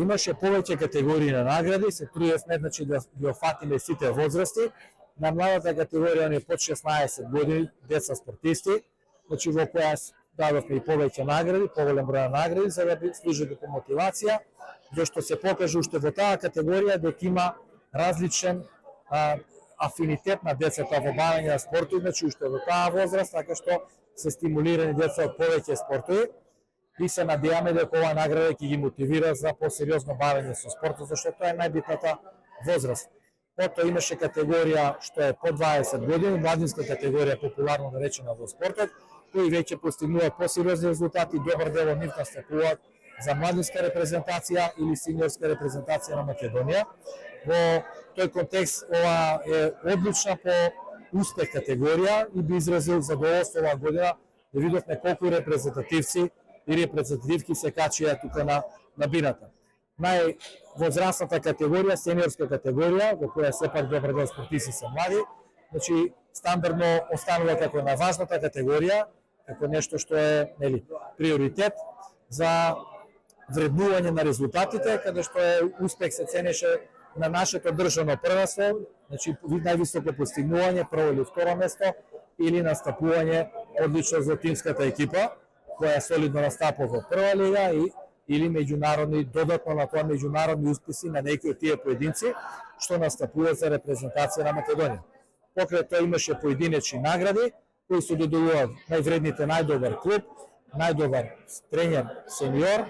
Имаше повеќе категории на награди, се трудевме значи да ги офатиме сите возрасти. На младата категорија оние под 16 години, деца спортисти, значи во која дадовме и повеќе награди, поголем број на награди, за да служи како мотивација, зашто се покаже уште во таа категорија дека има различен афинитет на децата во бавење на спортови, значи уште во таа возраст, така што се стимулирани деца од повеќе спортови и се надеваме дека оваа награда ќе ги мотивира за посериозно бавење со спортот, зашто тоа е најбитната возраст. Потоа имаше категорија што е по 20 години, младинска категорија популарно наречена во спортот, кои веќе постигнуваат посериозни резултати, добар дел од нив настапуваат за младинска репрезентација или сениорска репрезентација на Македонија. Во тој контекст ова е одлична по успех категорија и би изразил задоволство оваа година да видовме колку репрезентативци и репрезентативки се качија тука на бината. Највозрастната категорија, сениорска категорија, во која сепак добар дел спортисти се млади, значи стандардно останува како најважната категорија, како нешто што е приоритет за вреднување на резултатите, каде што успех се ценеше на нашето државно првенство, значи највисоко постигнување, прво или второ место, или настапување одлично за тимската екипа, која солидно настапува во прва лига или меѓународни, додатно на тоа меѓународни успеси на некои од тие поединци што настапуваат за репрезентација на Македонија. Покрај тоа имаше поединечни награди кои се доделуваат највредните најдобар клуб, најдобар тренер сениор,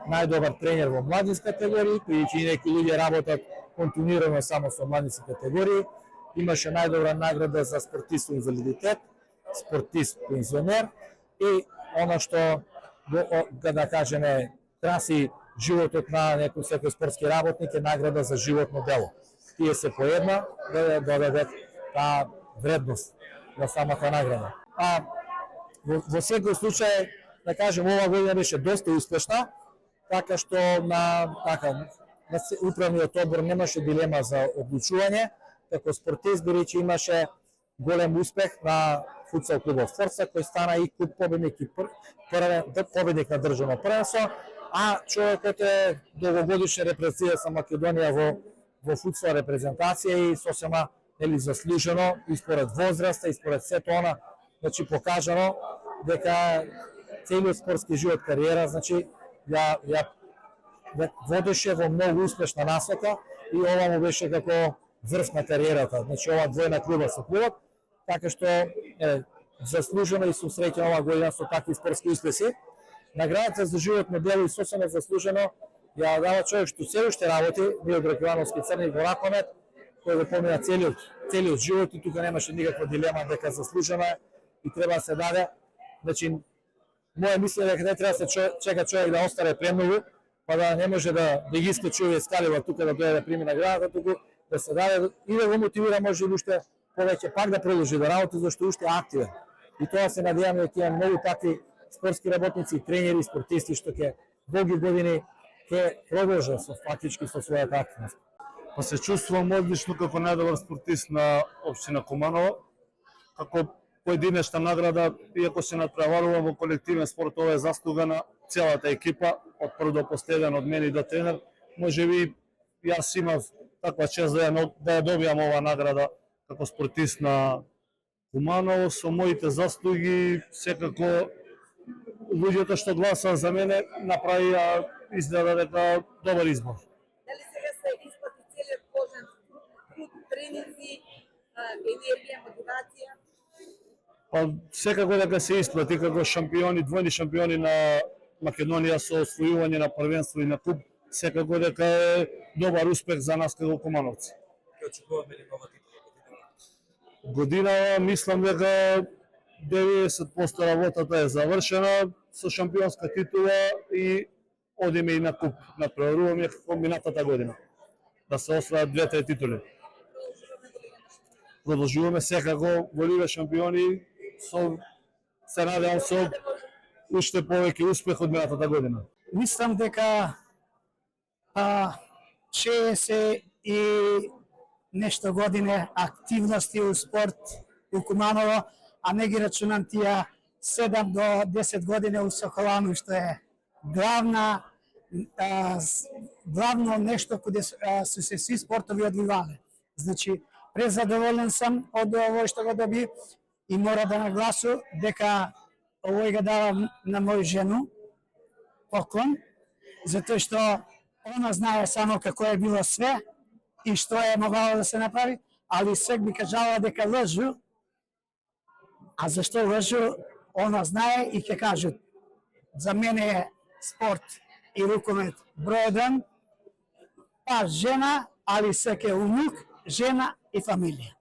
најдобар тренер во младинска категорија, кои некои луѓе работат континуирано само со младински категории. Имаше најдобра награда за спортист со инвалидитет, спортист пензионер и она што да кажеме краси животот на секој спортски работник е награда за животно дело. Тие се по една да додадат таа вредност на самата награда. Во секој случај, да кажем, ова година беше доста успешна, така што на управниот одбор немаше дилема за одлучување, како спортист бидејќи имаше голем успех на футсал клубот Форца, кој стана и клуб победник и победник на државно првенство, а човекот е долгогодишен репрезентативец на Македонија во футсал репрезентација и сосема заслужено и според возраста и според сето она, значи покажано дека целиот спортски живот, кариера, значи ја водеше во многу успешна насока и ова му беше како врв на кариерата, значи ова двојна клуба со клубот, така што заслужено и сум среќен оваа година со такви спортски успеси. Наградата за животно дело и сосема заслужено ја дава човек што се уште работи, Мило Ракивановски Црник во ракомет, кој го помина целиот живот и тука немаше никаква дилема дека заслужено и треба да се даде. Значи, моја мислење дека не треба да се чека човек да остаре премногу, па да не може да ги искачи овие скалива тука да дојде да прими наградата, туку да се даде и да го мотивира може и уште повеќе пак да продолжи да работи, зашто уште е активен. И тоа се надеваме дека има многу такви спортски работници, тренери, спортисти што ќе долги години ќе продолжат фактички со својата активност. Па се чувствувам одлично како најдобар спортист на општина Куманово, како поединечна награда, иако се надпреварувам во колективен спорт, ова е заслуга на целата екипа, од прв до последен, од мене и до тренер. Можеби јас имав таква чест да ја добијам оваа награда како спортист на Куманово, со моите заслуги, секако луѓето што гласаа за мене направија изгледа дека добар избор. Дали сега се исплати целиот вложен труд, тренинзи, енергија, мотивација? Па секако дека се исплати како шампиони, двојни шампиони на Македонија со освојување на првенство и на куп, секако дека е добар успех за нас како кумановци. Ќе очекуваме ли нова титула година? Мислам дека 90% работата е завршена со шампионска титула и одиме и на куп. Надпреваруваме како минатата година да се освојат двете титули. Продолжуваме секако во Лига шампиони, се надевам со уште повеќе успех од минатата година. Мислам дека ќе се и нешто године активности у спорт у Куманово, а не ги рачунам тие 7 до 10 години у Соколану, што е главно нешто каде се сви спортови одвивале. Значи, презадоволен сам од овој што го доби и мора да нагласу дека овој го давам на моја жену поклон, затоа што она знае само како е било све и што е могало да се направи, али свек би кажала дека лжу, а зашто лжу, она знае и ќе кажу. За мене е спорт и рукомет број 1, па жена, али сек е унук, жена и фамилија.